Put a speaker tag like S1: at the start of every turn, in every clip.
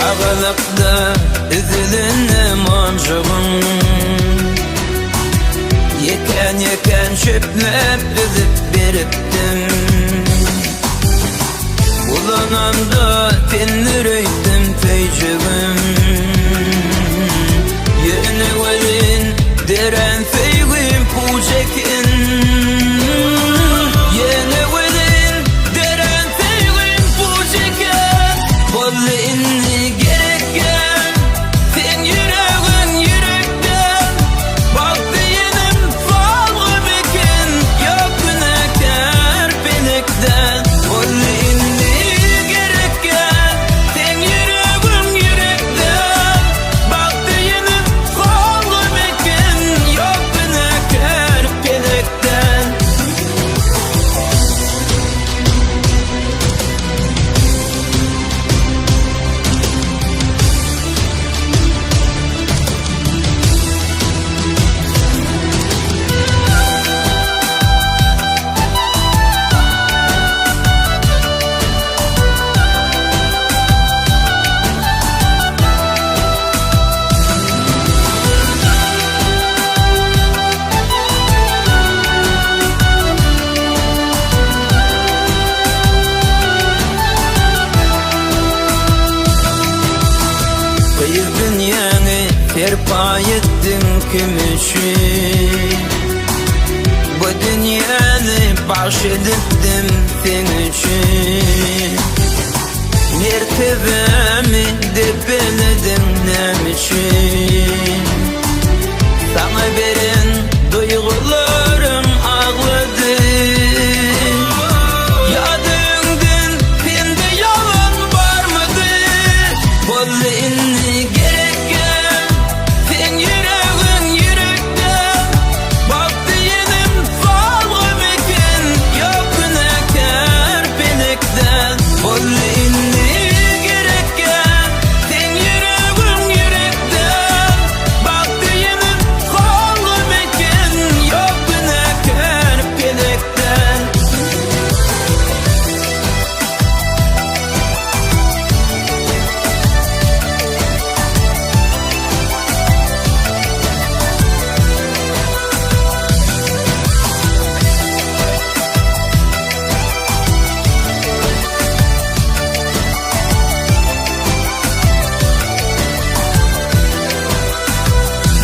S1: Ağalıkta üzülünüm ancağım. Yeken çöplep üzüp beriptim. Bulanamda tenlireydim teycebim. Yeni verin deren feygim pucekin. Yeni verin deren feygim pucekin. Bollu inni gerekken sen yüreğin yürekten. Baktı yenim falgı mekin. Yok günahkar benekten. Bollu inni gerekken sen yüreğin yürekten. Baktı yenim falgı mekin. Yok günahkar benekten. Kıyız dünyanı terpa ettin kim için? Bu dünyanı bahşedettim sen için. Mertebemi debeledin nem için? Sana veren duygularım ağladı. Yadındın sende yalan var mıydı? Bollu inni gerekken sen yüreğin yürekten. Baktı yenim falgı mekin. Yok günahkar benekten. Bollu inni gerekken sen yüreğin yürekten. Baktı yenim falgı mekin. Yok günahkar benekten.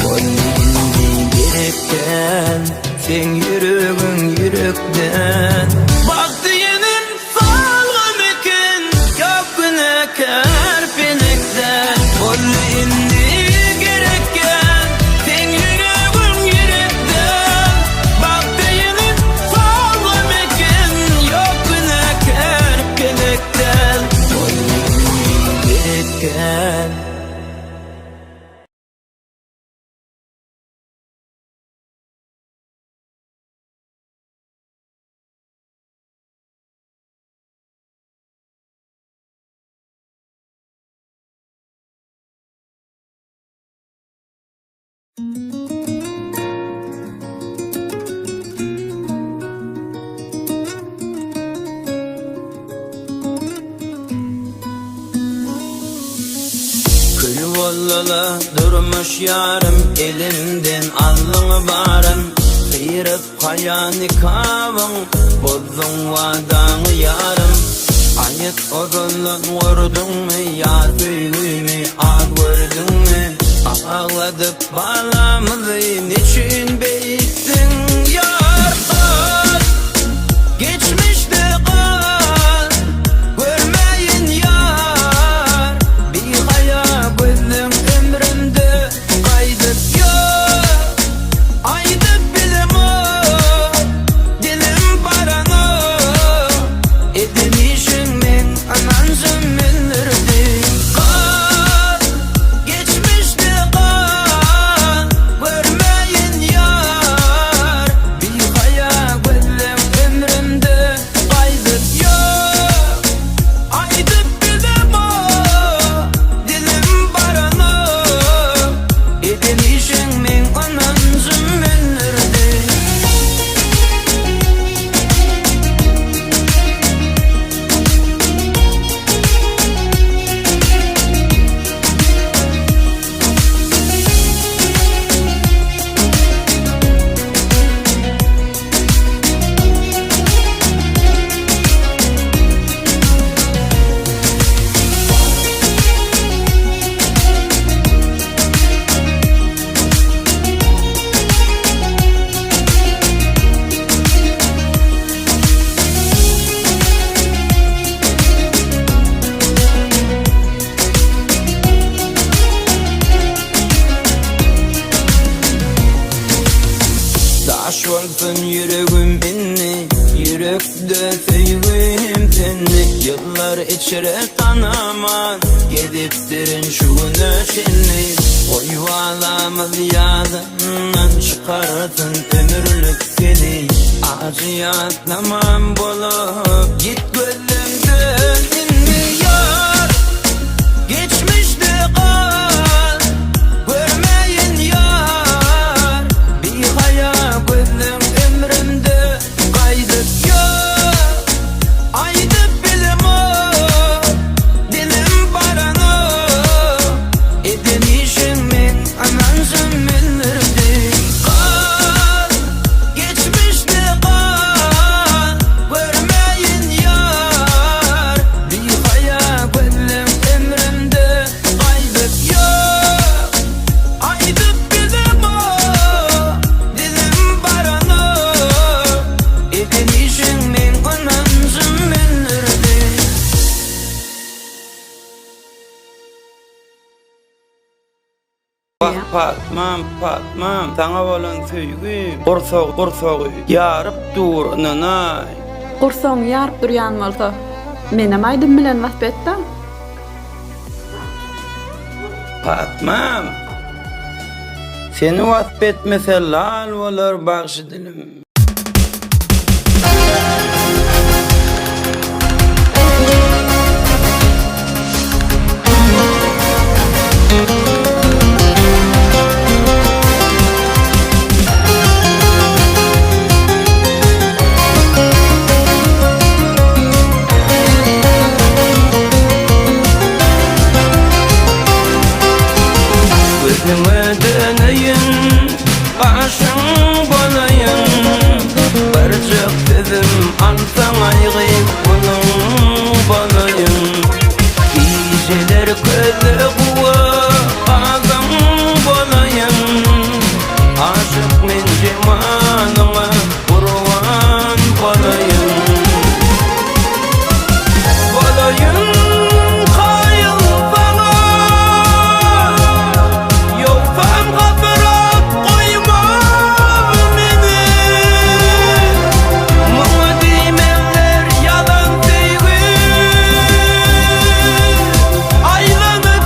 S1: Bollu gerekken sen yüreğin yürekten. Baktı yenim falgı mekin. Yok günahkar benekten. Bollu inni gerekken sen yüreğin yürekten. Baktı yenim falgı mekin. Yok günahkar benekten. Bollu inni gerekken. Kül vallala durmuş yarım, elimden aldın barın. Kıyırıp kayani kavun, bozdun vadanı yarım. Ayet odunlan vurdun mu, ya tüyümü ağ vurdun mu? Ağladıp bağlamızı niçin beyittin yar? Geçmişte kal, görmeyin yar. Bir haya gözüm ömrümde kaydıp yok. Aydıp bilim o, dilim barana. Edinişin men anan zümünürdü. olsun yüreğim inni, yürekde sevgim seni. Yıllar içire tanıman, gidiptirin şu nöşinli. Oyvalamız yadından çıkartın ömürlük seni. Acı yatlamam bulup git gözümden inmiyor. Geçmişte kal, görmeyin yar. Bir hayal gözüm ömrümde kaydık yok. Aydıp bilim o, dilim barano. Edinişim min anansın minlerdi. Kal, geçmişte kal, görmeyin yar. Bir hayal gözüm ömrümde kaydık yok. Aydıp bilim o, dilim barano. Edinişim min anansın minlerdi. Bak Fatmam, sana bolan söýgü, gorsogy ýaryp dur nanay.
S2: Gursoň ýaryp durýan bolsa, menem aýdym bilen wasbetde.
S1: Fatmam, seni wasbetmese lal bolar bagşy dilim. Gözüme döneyim, başım bolayım. Barcak dedim, alsam aygıyım, bunun bolayım. Geceler közü kuva, ağzım bolayım. Aşık men cemanıma, kurban bolayım. Bolayım hayıl bana, yoktan kapırak koyma beni. Muğa dimeler yalan sevgi, aylanıp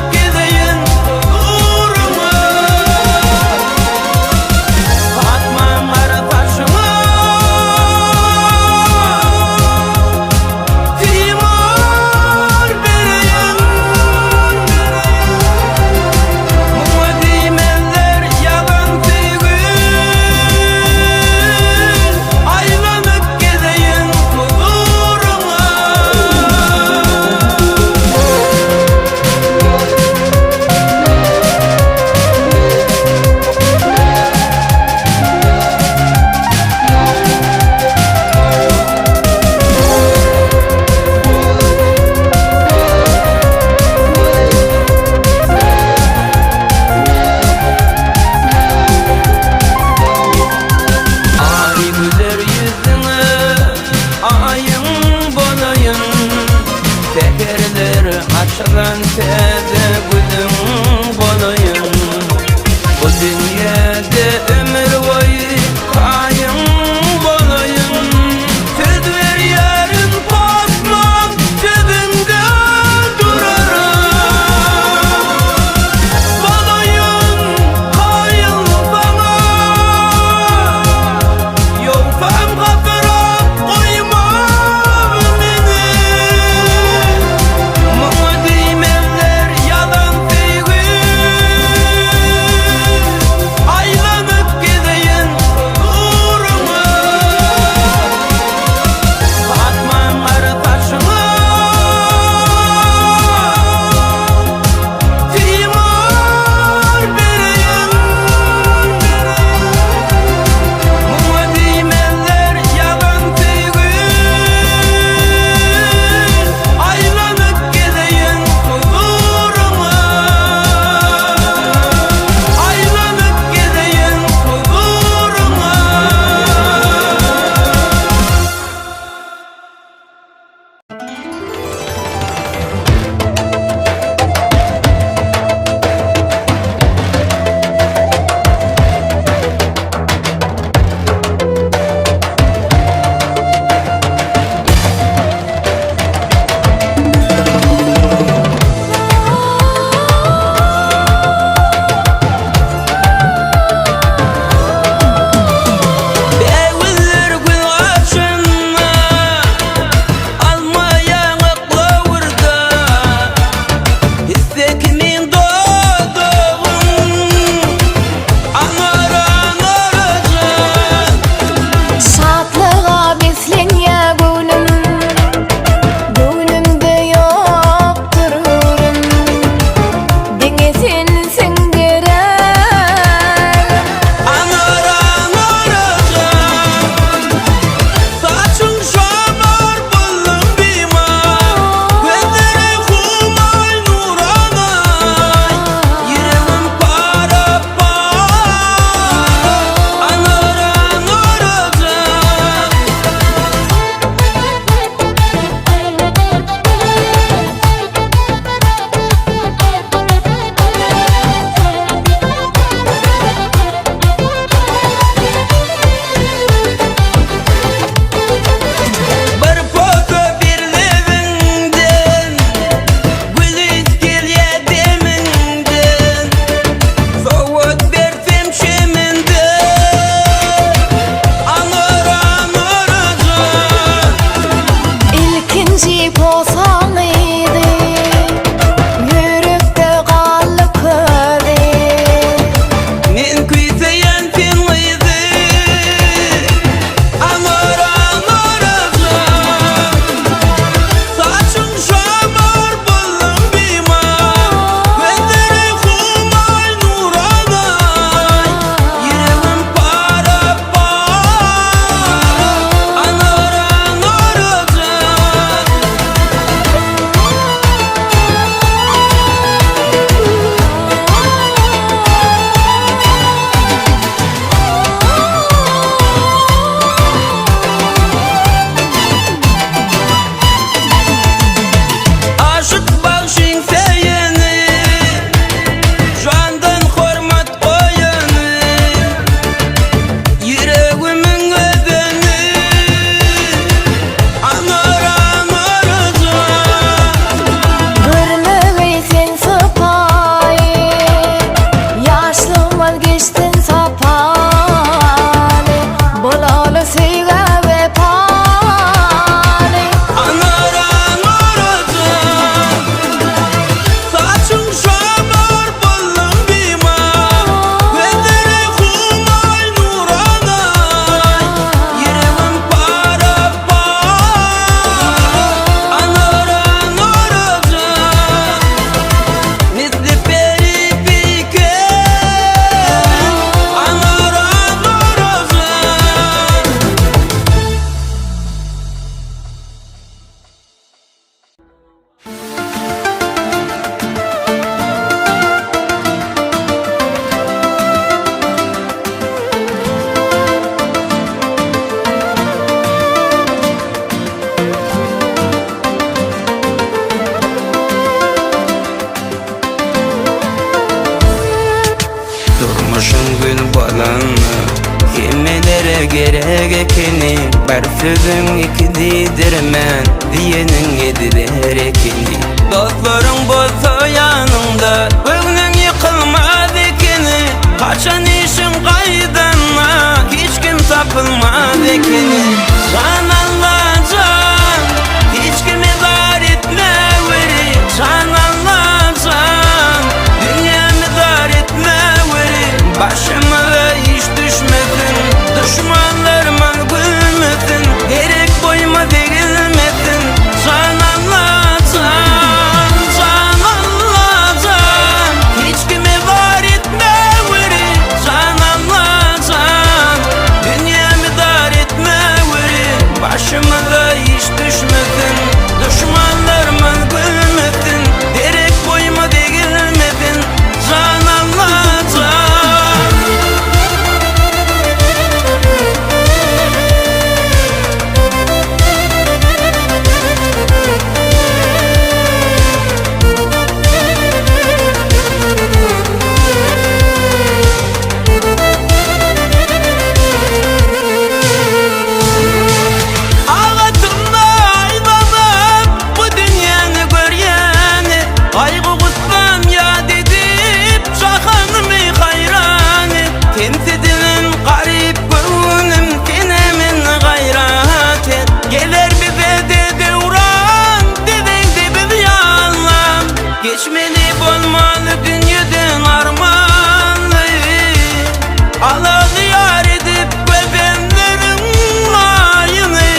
S1: Turmuşun gül balanı Kimmelere gerek ekeni Bar sözün ikididirmen Diyenin ediler ekeni Dostların bolsa yanında Ögnün yıkılmaz ekeni Kaçan işin kaydanla Hiç kim tapılmaz ekeni Can Allah can Hiç kimi dar etme veri Can Allah can Dünyamı dar etme veri Başıma iş düşmesin Düşmanlarıma gülmesin Gerek boyuma değilmesin Can Allah can Can Allah can Hiç kimi var etme veri Can Allah can Dünyamı dar etme veri Başıma iş düşmesin Düşmanlarıma gülmesin Gerek boyuma değilmesin Can Allah can Ağatımda aylanıp bu dünyanı görýäni Aýgy gutlam ýad edip jahanmy hayran et Temsidilen garip gönlüm senemin gayrat et Geler bize de devran dedengde biz ýallam Geçmeli bolmaly dünýeden armanly Alaly ýar edip göbenlerin maýyny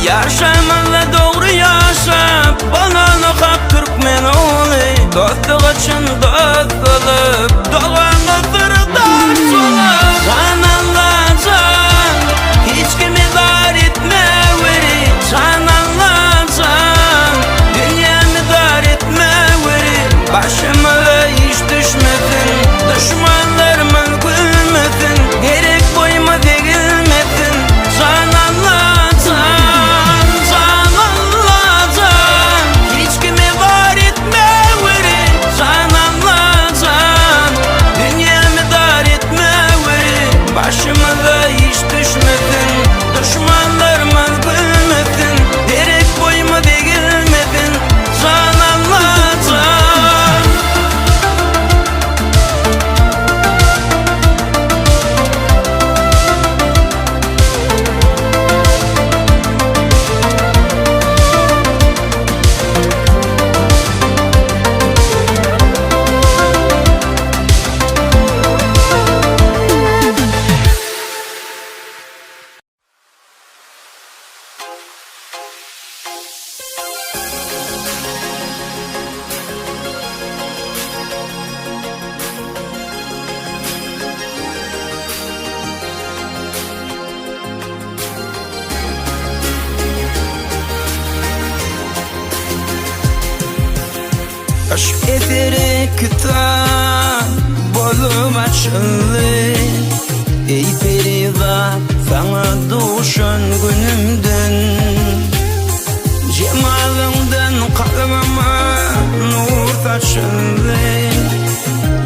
S1: Yaşamalı doğru yaşap Balany hak Türkmen oly Dostluk için dost olup Doğanı sırdaş olup Can Allah can Hiç kimi dar etme veri Can Allah can Dünyamı dar etme veri Başıma iş düşmesin Düşmanlarıma gülmesin Gerek boyuma değilmesin Can Allah can Can Allah can Hiç kimi var etme veri Can Allah can Dünyamı dar etme veri Başıma iş düşmesin Düşmanlarıma gülmesin Gerek boyuma değilmesin Can Allah can Aşk eteri kitap bolup açıldı Ey periva sana duşan günümden Cemalından kalbime nur saçıldı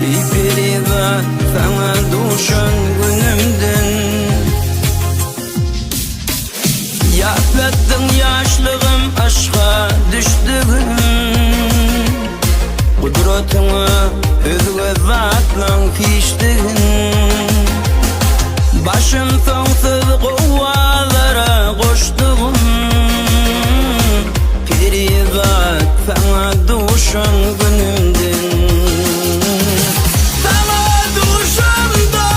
S1: Ey periva sana duşan günümden Yaslattın yaşlığım aşka düştüğüm Kudretini özüge zatlan piştin Başım soňsuz gowalara goşdum Periyat sana duşan günümden Sana duşan da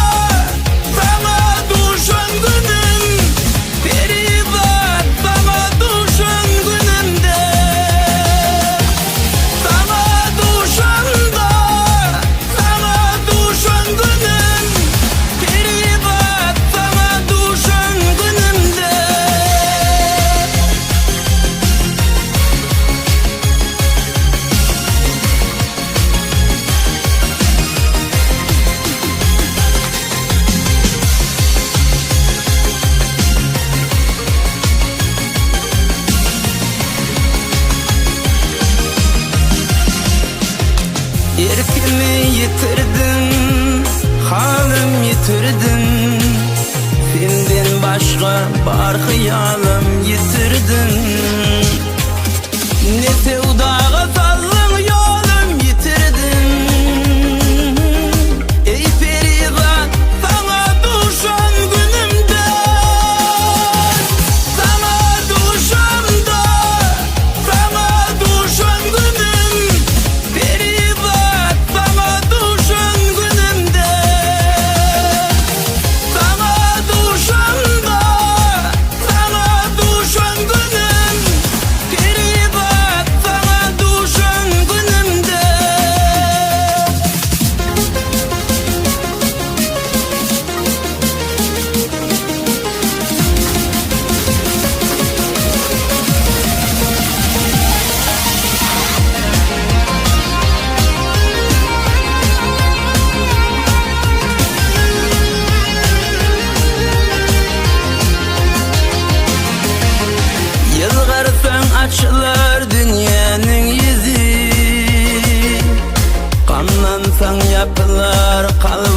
S1: Sana duşan günüm Periyat sana duşan günümde Sana duşan da Sana duşan günüm Periyat sana duşan günümde Erkimi yitirdim halim yitirdim. Senden başka bar hıyalim yitirdim. Ne sevdağa sallın yolum yitirdim. Ey Feriza, sana düşen günümde, sana düşende, sana düşen günüm. Feriza, sana düşen günümde, sana düşende, sana düşen günüm. Feriza, sana düşen günümde. Yılgarsan açılır dünyanın yüzü, kanlansan yapılar kalbim